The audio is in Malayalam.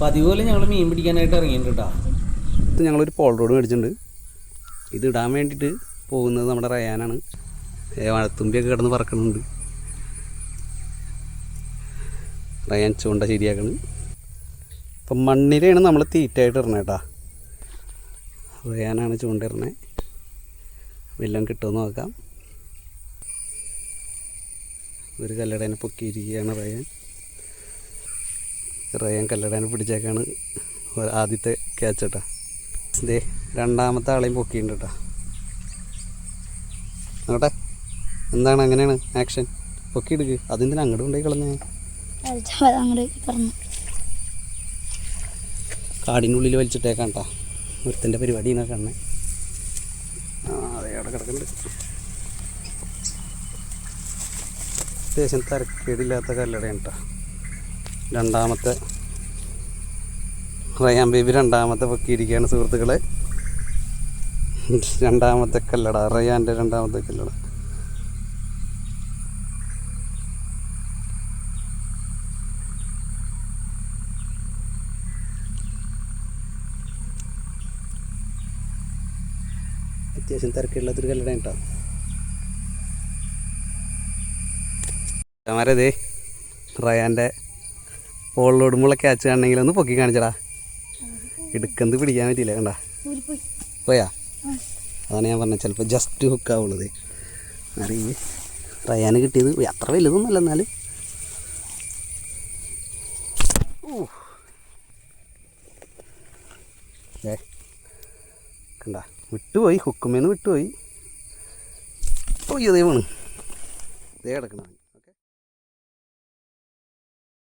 അപ്പോൾ അതുപോലെ ഞങ്ങൾ മീൻ പിടിക്കാനായിട്ട് ഇറങ്ങിയിട്ടുണ്ട് കേട്ടോ. ഞങ്ങളൊരു പോൾ റോഡ് മേടിച്ചിട്ടുണ്ട്. ഇത് ഇടാൻ വേണ്ടിയിട്ട് പോകുന്നത് നമ്മുടെ റയാനാണ്. മഴത്തുമ്പിയൊക്കെ കിടന്ന് പറക്കുന്നുണ്ട്. റയാൻ ചൂണ്ട ശരിയാക്കണം. അപ്പം മണ്ണിലാണ് നമ്മൾ തീറ്റയായിട്ട് ഇടണേ കേട്ടോ. റയാനാണ് ചൂണ്ട ഇടണേ. വല്ലതും കിട്ടുമെന്ന് നോക്കാം. ഒരു കല്ലടേനെ പൊക്കിയിരിക്കുകയാണ് റയാൻ കല്ലടേനെ പിടിച്ചേക്കാണ് ആദ്യത്തെ ക്യാച്ച് കേട്ടോ. ഇതേ രണ്ടാമത്തെ ആളെയും പൊക്കിയിട്ടുണ്ട് കേട്ടോ. നോട്ടെ എന്താണ്, അങ്ങനെയാണ് ആക്ഷൻ. പൊക്കിയെടുക്ക്. അതെന്തിനാ അങ്ങോട്ട് കൊണ്ടുപോയി കളഞ്ഞേ? കാടിനുള്ളിൽ വലിച്ചിട്ടേക്കാം കേട്ടോ. ഒരുത്തിൻ്റെ പരിപാടിയാണ് കാണണേ. അതെ അവിടെ കിടക്കുന്നുണ്ട്. അത്യാവശ്യം തരക്കേടില്ലാത്ത കല്ലടയാണ് കേട്ടോ. രണ്ടാമത്തെ റയാൻ ബേബി രണ്ടാമത്തെ പൊക്കിയിരിക്കുകയാണ് സുഹൃത്തുക്കളെ. രണ്ടാമത്തെ കല്ലട, റയാൻ്റെ രണ്ടാമത്തെ കല്ലട. അത്യാവശ്യം തിരക്കില്ലാത്തൊരു കല്ലട കേട്ടോ. അമാരതേ റയാൻ്റെ പോളിലോടുമ്പോൾ ക്യാച്ച് കാണണമെങ്കിൽ ഒന്ന് പൊക്കി കാണിച്ചടാ. എടുക്കുന്നത് പിടിക്കാൻ പറ്റിയില്ല കണ്ടാ. പോയാ? അതാണ് ഞാൻ പറഞ്ഞത്, ചിലപ്പോൾ ജസ്റ്റ് ഹുക്കാവുള്ളത്. അറിയേ റയാന് കിട്ടിയത് അത്ര വലുതൊന്നുമല്ല, എന്നാലും കണ്ട വിട്ടുപോയി. ഹുക്കുമേന്ന് വിട്ടുപോയി. ഓ ഇതേ വേണം, ഇതേ കിടക്കണം.